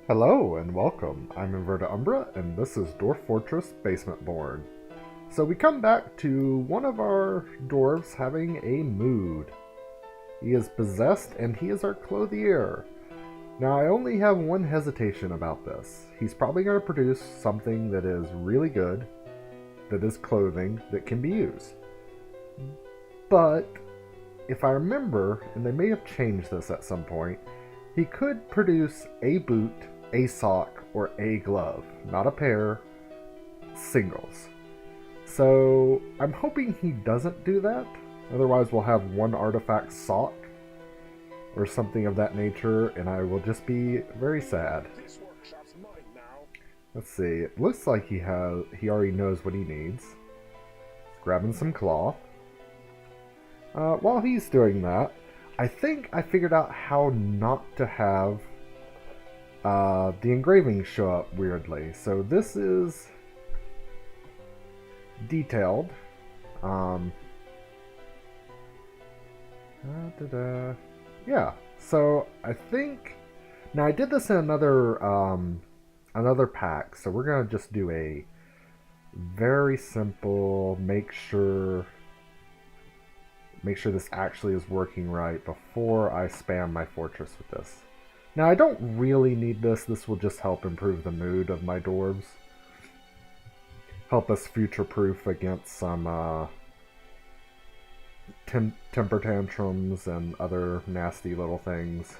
Hello and welcome. I'm Inverta Umbra and this is Dwarf Fortress BasmentBorn. So we come back to one of our dwarves having a mood. He is possessed and he is our clothier. Now I only have one hesitation about this. He's probably going to produce something that is really good, that is clothing, that can be used. But if I remember, and they may have changed this at some point, he could produce a boot, a sock, or a glove. Not a pair, singles. So I'm hoping he doesn't do that. Otherwise we'll have one artifact sock or something of that nature, and I will just be very sad. Let's see. It looks like he already knows what he needs. Grabbing some cloth. While he's doing that, I think I figured out how not to have the engraving show up weirdly. So this is detailed. Yeah. So I think now I did this in another pack. So we're gonna just do a very simple make sure this actually is working right before I spam my fortress with this. Now I don't really need this. This will just help improve the mood of my dwarves. Help us future-proof against some temper tantrums and other nasty little things.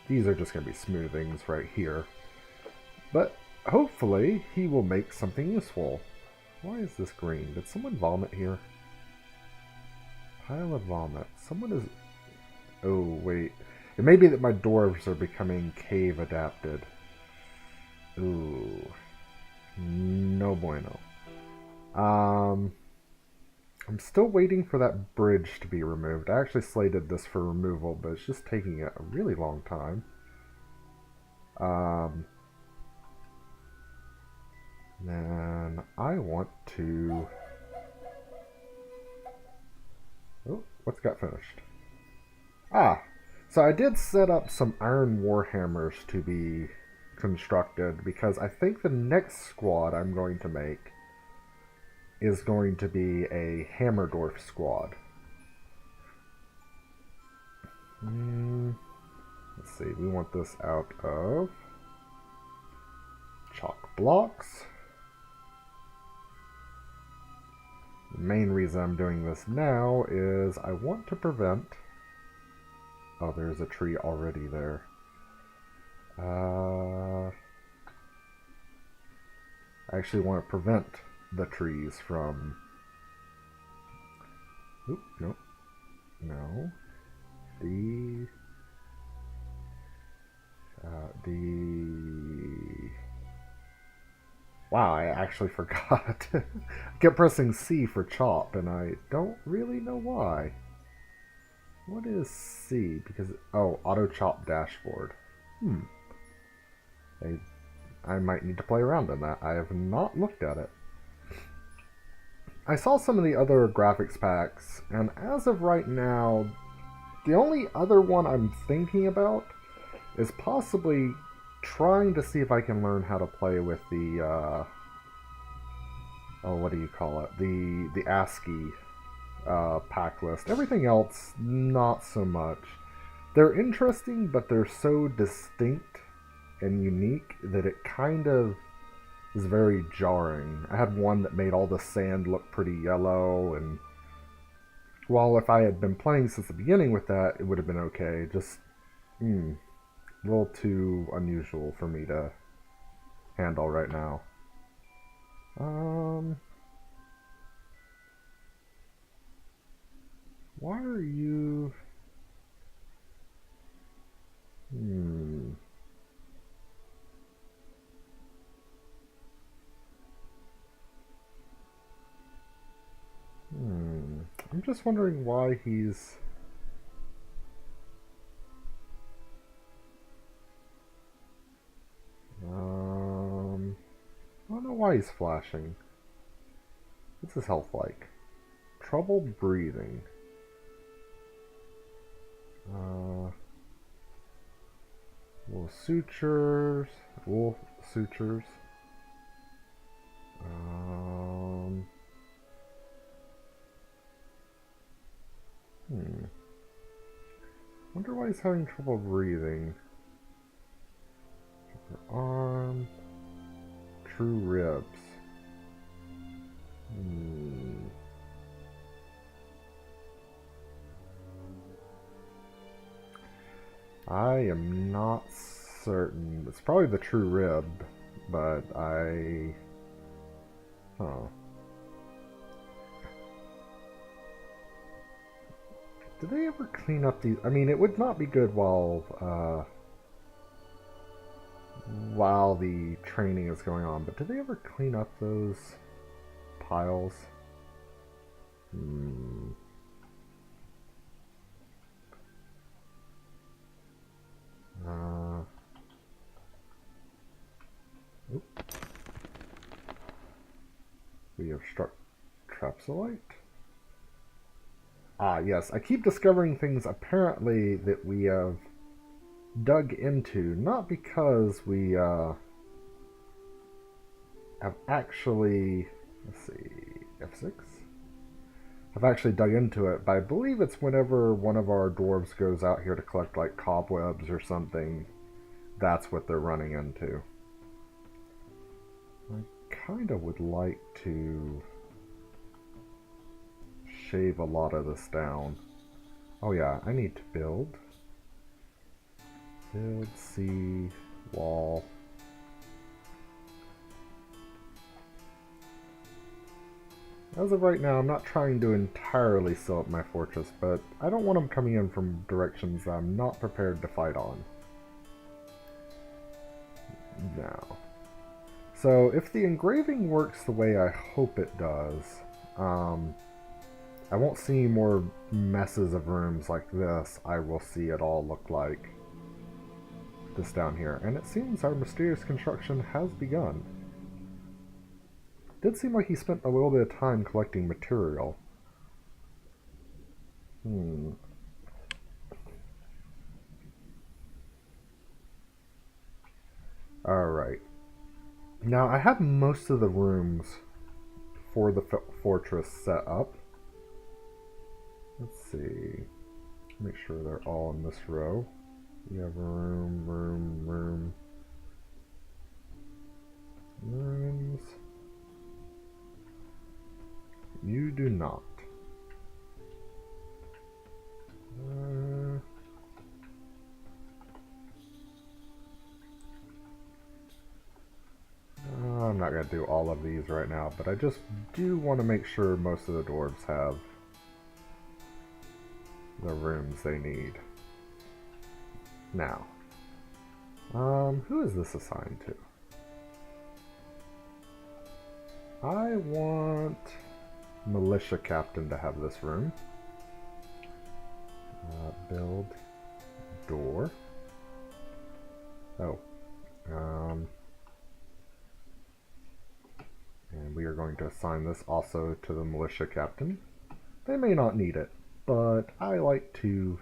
These are just going to be smoothings right here. But hopefully he will make something useful. Why is this green? Did someone vomit here? Pile of vomit. Someone is... Oh, wait. It may be that my dwarves are becoming cave adapted. Ooh. No bueno. I'm still waiting for that bridge to be removed. I actually slated this for removal, but it's just taking a really long time. Then I want to... Oh, what's got finished? Ah, so I did set up some iron warhammers to be constructed because I think the next squad I'm going to make is going to be a hammer dwarf squad. Let's see, we want this out of chalk blocks. The main reason I'm doing this now is I want to prevent... Oh, there's a tree already there. I actually want to prevent the trees from... Oop, nope. No. Wow, I actually forgot. I kept pressing C for chop, and I don't really know why. What is C? Because, oh, auto chop dashboard. I might need to play around in that. I have not looked at it. I saw some of the other graphics packs, and as of right now, the only other one I'm thinking about is possibly trying to see if I can learn how to play with the, oh, what do you call it? The ASCII pack list. Everything else, not so much. They're interesting, but they're so distinct and unique that it kind of is very jarring. I had one that made all the sand look pretty yellow, and while if I had been playing since the beginning with that, it would have been okay. Just, a little too unusual for me to handle right now. Why are you... I'm just wondering why he's... I don't know why he's flashing. What's his health like? Trouble breathing. Wool sutures. Wool sutures. Wonder why he's having trouble breathing. Arm. True ribs. I am not certain. It's probably the true rib, but oh. Did they ever clean up these? I mean, it would not be good while the training is going on, but did they ever clean up those piles? We have struck trapsolite. Ah, yes. I keep discovering things apparently that we have dug into, not because we have actually, let's see, F6? Have actually dug into it, but I believe it's whenever one of our dwarves goes out here to collect like cobwebs or something, that's what they're running into. I kind of would like to shave a lot of this down. Oh yeah, I need to build. Build, sea, wall. As of right now, I'm not trying to entirely seal up my fortress, but I don't want them coming in from directions that I'm not prepared to fight on. Now. So, if the engraving works the way I hope it does, I won't see more messes of rooms like this. I will see it all look like this down here. And it seems our mysterious construction has begun. Did seem like he spent a little bit of time collecting material. Alright. Now, I have most of the rooms for the fortress set up. Let's see. Make sure they're all in this row. We have room, room, room. Rooms. You do not. I'm not going to do all of these right now, but I just do want to make sure most of the dwarves have the rooms they need. Now, who is this assigned to? I want Militia Captain to have this room. Build door. Oh. And we are going to assign this also to the Militia Captain. They may not need it, but I like to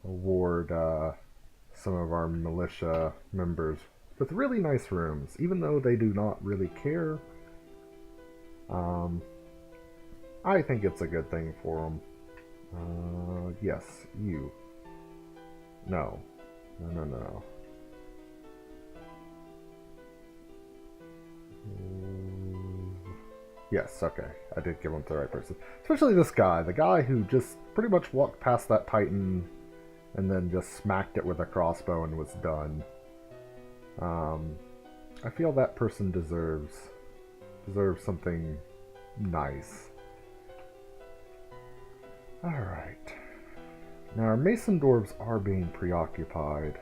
award some of our militia members with really nice rooms, even though they do not really care. I think it's a good thing for them. Yes, you. No. No, no, no. Yes, okay. I did give him to the right person. Especially this guy. The guy who just pretty much walked past that Titan and then just smacked it with a crossbow and was done. I feel that person deserves something nice. Alright. Now our Mason Dwarves are being preoccupied.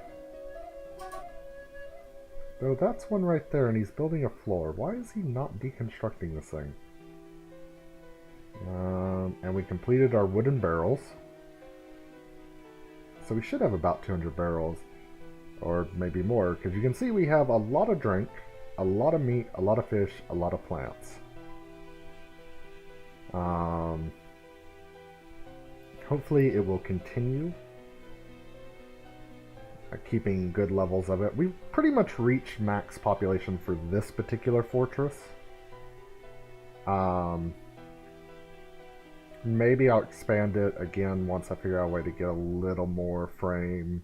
Though that's one right there, and he's building a floor. Why is he not deconstructing this thing? And we completed our wooden barrels. So we should have about 200 barrels. Or maybe more, because you can see we have a lot of drink, a lot of meat, a lot of fish, a lot of plants. Hopefully it will continue at keeping good levels of it. We've pretty much reached max population for this particular fortress. Maybe I'll expand it again once I figure out a way to get a little more frame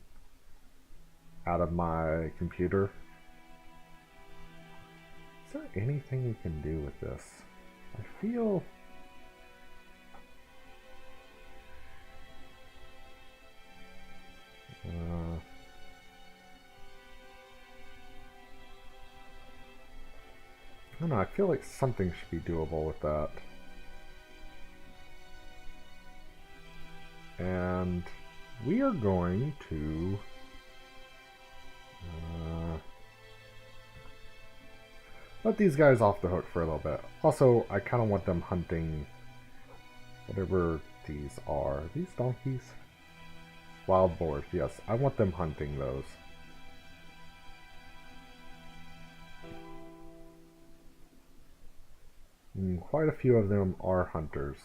out of my computer. Is there anything we can do with this? I feel... I don't know, I feel like something should be doable with that. And we are going to let these guys off the hook for a little bit. Also, I kind of want them hunting whatever these are. Are these donkeys? Wild boars, yes. I want them hunting those. And quite a few of them are hunters.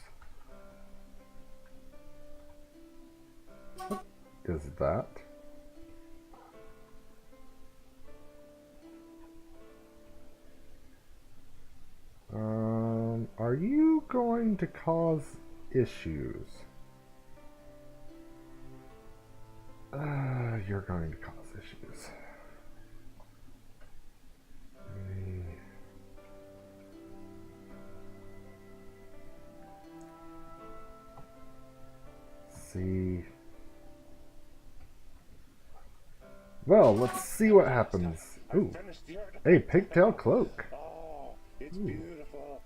What is that? Are you going to cause issues? You're going to cause issues. See. Well, let's see what happens. Ooh. Hey, pigtail cloak. Oh, it's beautiful.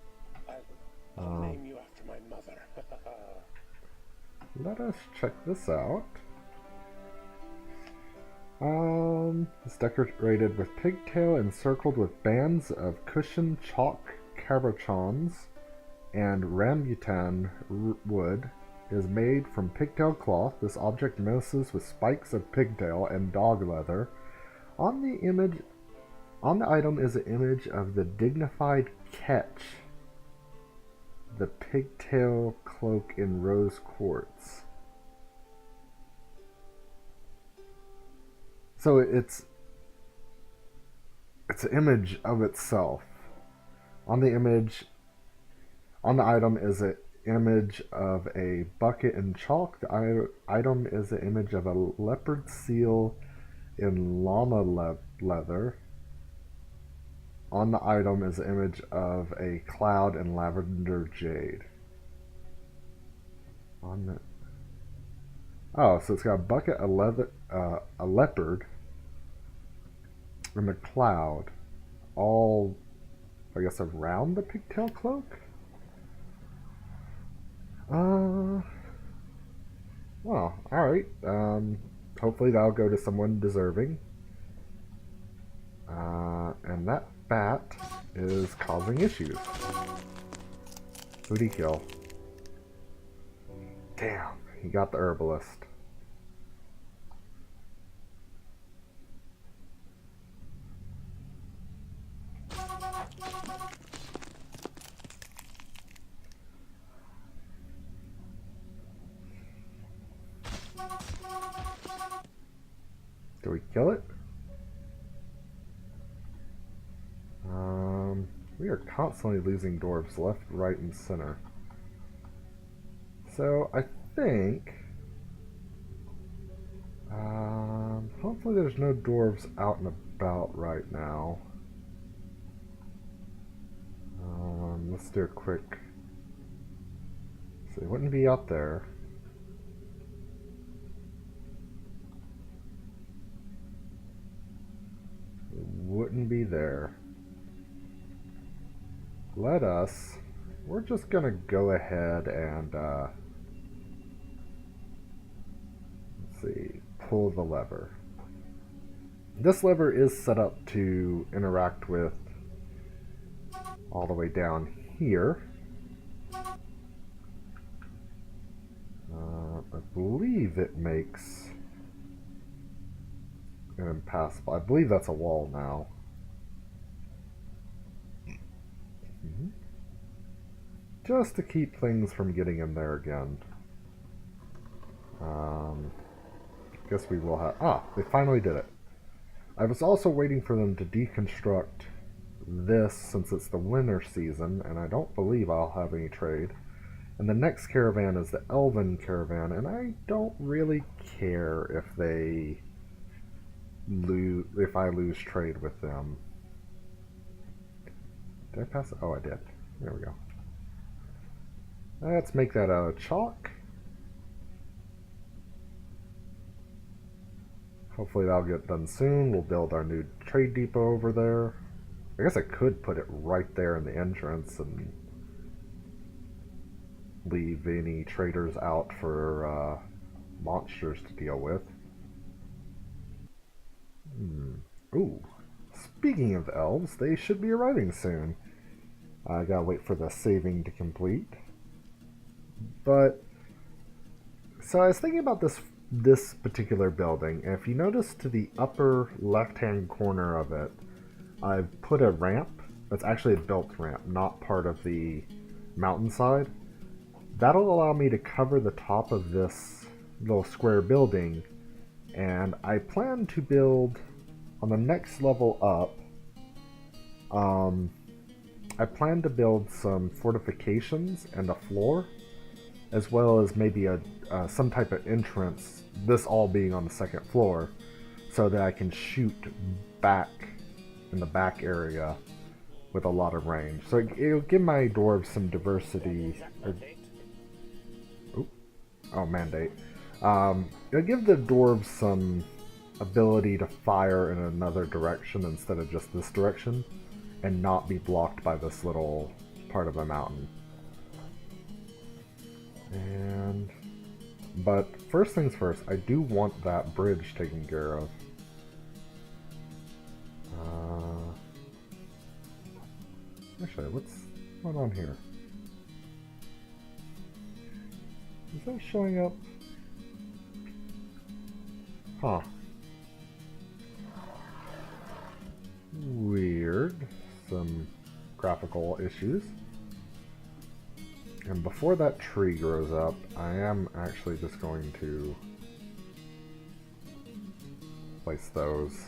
I'll name you after my mother. Let us check this out. It's decorated with pigtail encircled with bands of cushioned chalk cabochons and rambutan wood. Is made from pigtail cloth. This object messes with spikes of pigtail and dog leather. On the item is an image of the dignified Ketch, the pigtail cloak in rose quartz. So it's an image of itself. On the item is an image of a bucket in chalk. The item is an image of a leopard seal in llama leather. On the item is an image of a cloud in lavender jade. Oh, so it's got a bucket, a leopard, and a cloud, all, I guess, around the pigtail cloak? Well, alright. Hopefully that'll go to someone deserving. And that bat is causing issues. Who'd he kill? Damn, he got the herbalist. Do we kill it? We are constantly losing dwarves left, right, and center. So I think hopefully there's no dwarves out and about right now. Let's do a quick. So they wouldn't be out there. They wouldn't be there. We're just gonna go ahead and let's see, pull the lever. This lever is set up to interact with all the way down here. I believe it makes it impassable. I believe that's a wall now. Just to keep things from getting in there again. guess we will have... Ah, they finally did it. I was also waiting for them to deconstruct this since it's the winter season, and I don't believe I'll have any trade. And the next caravan is the Elven caravan, and I don't really care if I lose trade with them. Did I pass it? Oh, I did. There we go. Let's make that out of chalk. Hopefully that'll get done soon. We'll build our new trade depot over there. I guess I could put it right there in the entrance and leave any traders out for monsters to deal with. Ooh. Speaking of elves, they should be arriving soon. I gotta wait for the saving to complete. But, so I was thinking about this particular building, and if you notice to the upper left-hand corner of it, I've put a ramp. That's actually a built ramp, not part of the mountainside. That'll allow me to cover the top of this little square building, and I plan to build on the next level up. I plan to build some fortifications and a floor, as well as maybe some type of entrance, this all being on the second floor, so that I can shoot back in the back area with a lot of range. So it'll give my dwarves some diversity. Mandate. It'll give the dwarves some ability to fire in another direction instead of just this direction, and not be blocked by this little part of a mountain. But first things first, I do want that bridge taken care of. Actually, what's going on here? Is that showing up? Huh. Weird. Some graphical issues. And before that tree grows up, I am actually just going to place those.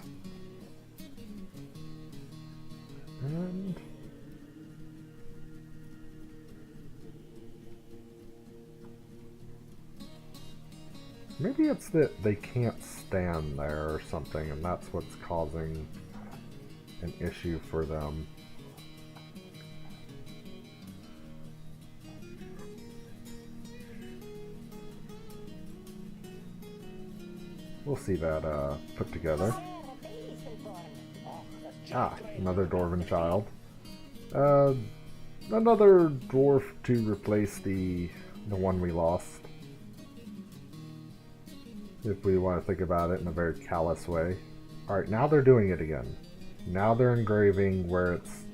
And maybe it's that they can't stand there or something, and that's what's causing an issue for them. We'll see that put together. Ah, another dwarven child. Another dwarf to replace the one we lost. If we want to think about it in a very callous way. Alright, now they're doing it again. Now they're engraving where it's...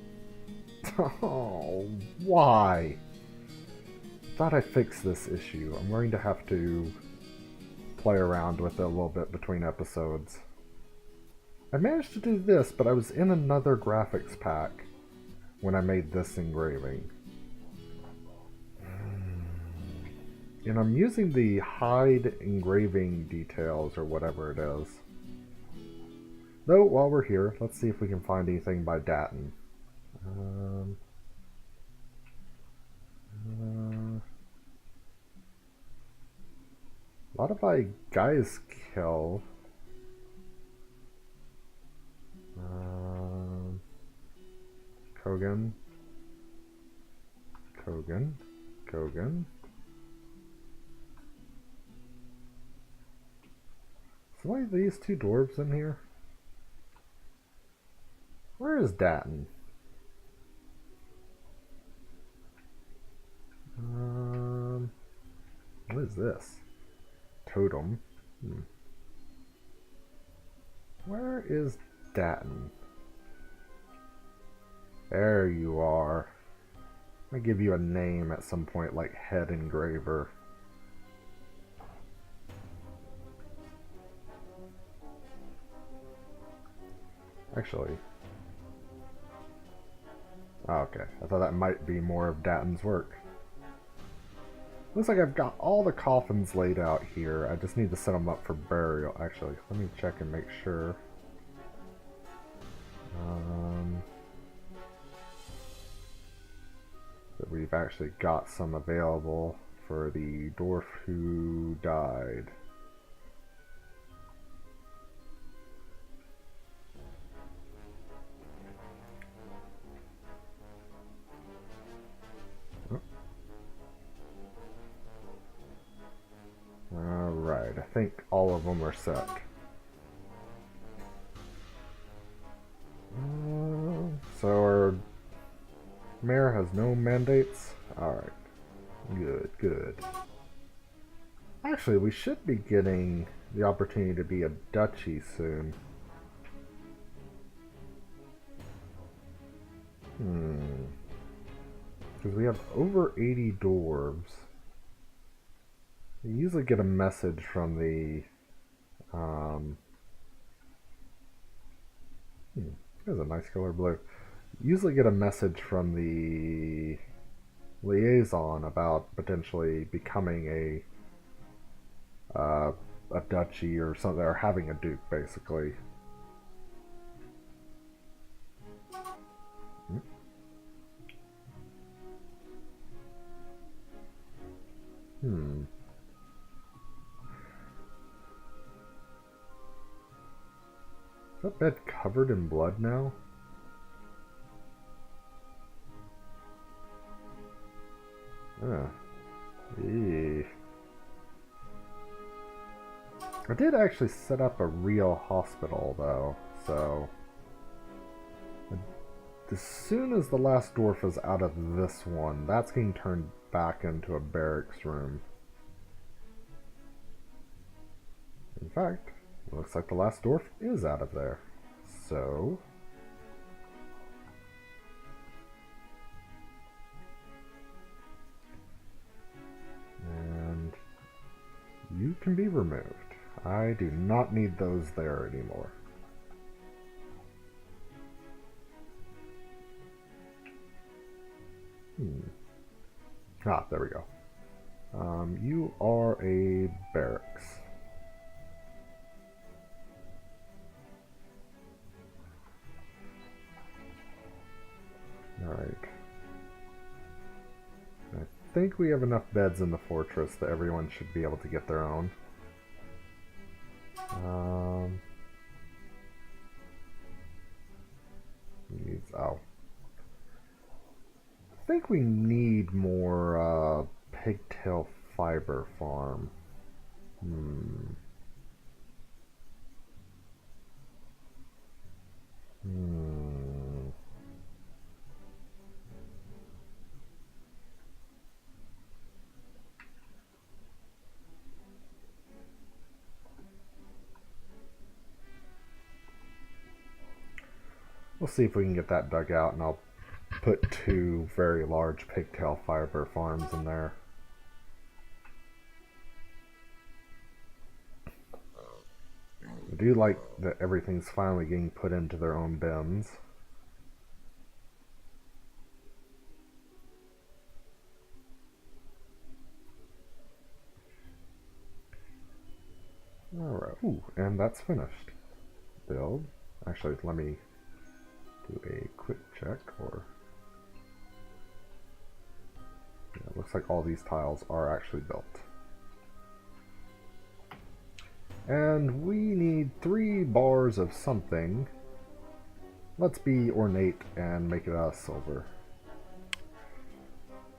Oh, why? Thought I fixed this issue. I'm going to have to play around with it a little bit between episodes. I managed to do this, but I was in another graphics pack when I made this engraving. And I'm using the hide engraving details or whatever it is. Though, while we're here, let's see if we can find anything by Datton. A lot of my guys kill. Kogan. So why are these two dwarves in here? Where is Datton? What is this? Totem. Where is Datton? There you are. I'll give you a name at some point, like Head Engraver. Actually. Oh, okay. I thought that might be more of Datton's work. Looks like I've got all the coffins laid out here. I just need to set them up for burial. Actually, let me check and make sure. That we've actually got some available for the dwarf who died. Alright, I think all of them are set. So our mayor has no mandates? Alright. Good, good. Actually, we should be getting the opportunity to be a duchy soon. Because we have over 80 dwarves. We usually get a message from the... There's a nice color blue. Usually get a message from the liaison about potentially becoming a duchy or something, or having a duke, basically. Is that bed covered in blood now? Eee. I did actually set up a real hospital, though, so... As soon as the last dwarf is out of this one, that's getting turned back into a barracks room. In fact, it looks like the last dwarf is out of there. So... And... you can be removed. I do not need those there anymore. Ah, there we go. You are a barracks. Alright. I think we have enough beds in the fortress that everyone should be able to get their own. Oh. I think we need more pigtail fiber farm. We'll see if we can get that dug out, and I'll put 2 very large pigtail fiber farms in there. I do like that everything's finally getting put into their own bins. Alright, ooh, and that's finished. Build. Actually, let me do a quick check, or... Yeah, it looks like all these tiles are actually built. And we need 3 bars of something. Let's be ornate and make it out of silver.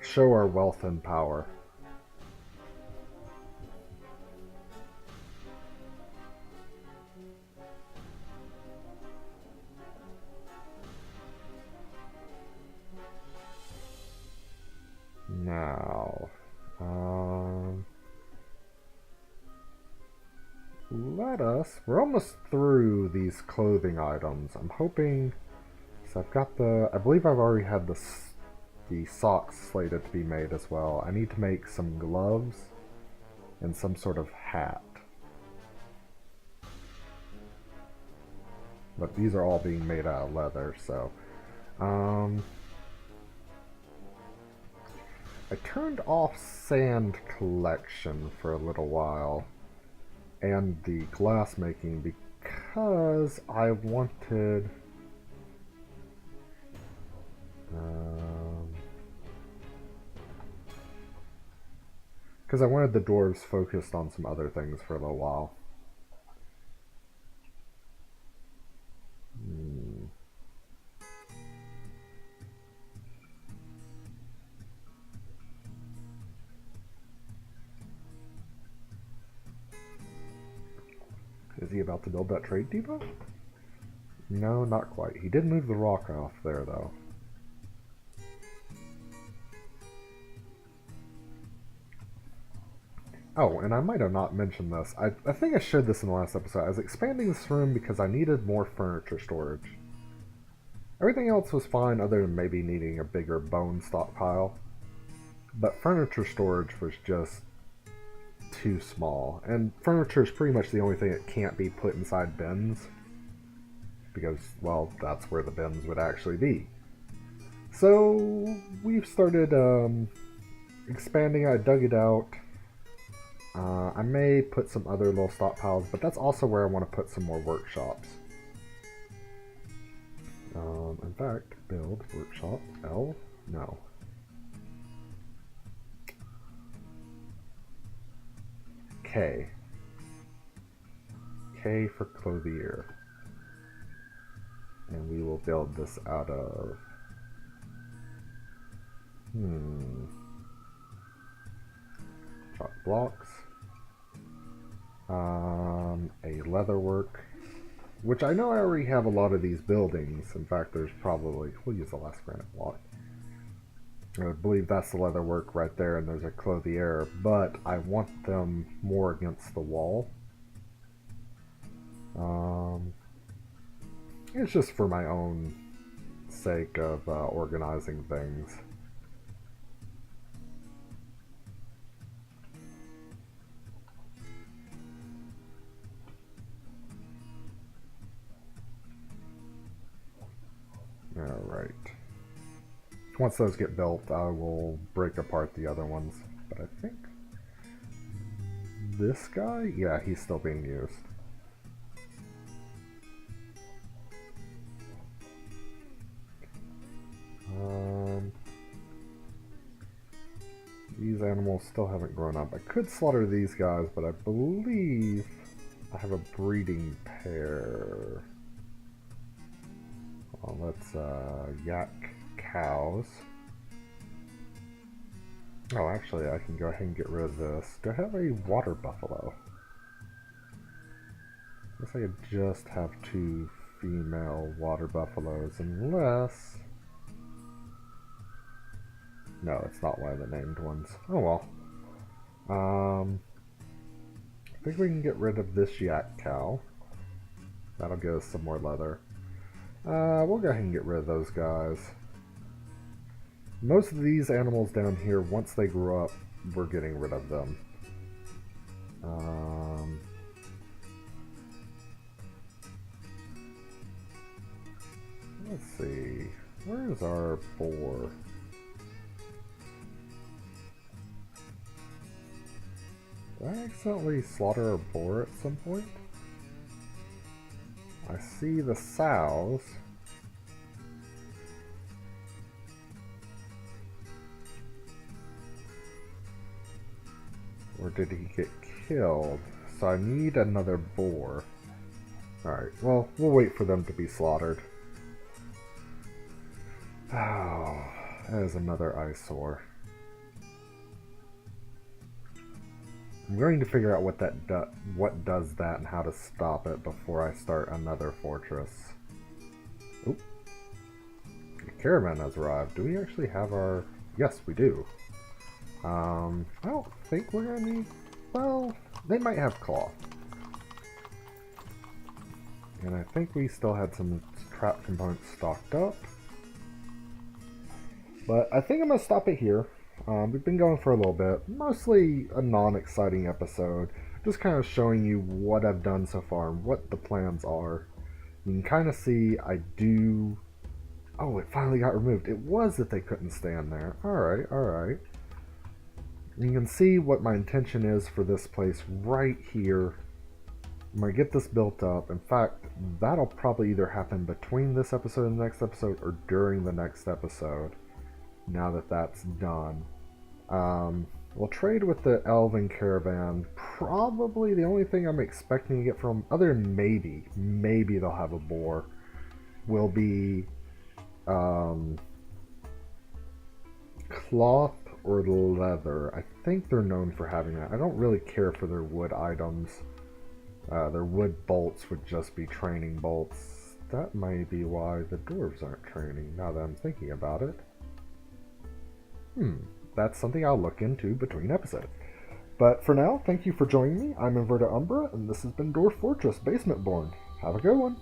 Show our wealth and power. Now, we're almost through these clothing items. I'm hoping, so I've got I believe I've already had the socks slated to be made as well. I need to make some gloves and some sort of hat. But these are all being made out of leather, so... I turned off sand collection for a little while and the glass making because I wanted the dwarves focused on some other things for a little while. Is he about to build that trade depot? No, not quite. He did move the rock off there, though. Oh, and I might have not mentioned this. I think I showed this in the last episode. I was expanding this room because I needed more furniture storage. Everything else was fine other than maybe needing a bigger bone stockpile. But furniture storage was just too small. And furniture is pretty much the only thing that can't be put inside bins. Because, well, that's where the bins would actually be. So, we've started expanding. I dug it out. I may put some other little stockpiles, but that's also where I want to put some more workshops. In fact, build workshop L? No. K. K for clothier. And we will build this out of... chalk blocks. A leatherwork. Which I know I already have a lot of these buildings. In fact, there's probably... We'll use the last granite block. I believe that's the leatherwork right there, and there's a clothier. But I want them more against the wall. It's just for my own sake of organizing things. Alright. Once those get built, I will break apart the other ones. But I think this guy? Yeah, he's still being used. These animals still haven't grown up. I could slaughter these guys, but I believe I have a breeding pair. Well, let's yak cows. Oh, actually, I can go ahead and get rid of this. Do I have a water buffalo? I guess I could just have 2 female water buffaloes, unless... No, it's not one of the named ones. Oh well. I think we can get rid of this yak cow. That'll give us some more leather. We'll go ahead and get rid of those guys. Most of these animals down here, once they grow up, we're getting rid of them. Let's see. Where is our boar? Did I accidentally slaughter a boar at some point? I see the sows. Or did he get killed? So I need another boar. Alright, well, we'll wait for them to be slaughtered. Oh, that is another eyesore. I'm going to figure out what does that and how to stop it before I start another fortress. Oop. The caravan has arrived. Do we actually have our... Yes, we do. I don't think we're gonna need... Well, they might have cloth. And I think we still had some trap components stocked up. But I think I'm gonna stop it here. We've been going for a little bit, mostly a non-exciting episode, just kind of showing you what I've done so far and what the plans are. You can kind of see I do... Oh, it finally got removed. It was that they couldn't stand there. Alright, alright. You can see what my intention is for this place right here. I'm going to get this built up. In fact, that'll probably either happen between this episode and the next episode or during the next episode, now that that's done. We'll trade with the Elven Caravan. Probably the only thing I'm expecting to get from, other than maybe they'll have a boar, will be cloth or leather. I think they're known for having that. I don't really care for their wood items. Their wood bolts would just be training bolts. That might be why the dwarves aren't training, now that I'm thinking about it. That's something I'll look into between episodes. But for now, thank you for joining me. I'm Inverta Umbra, and this has been Dwarf Fortress BasementBorn. Have a good one.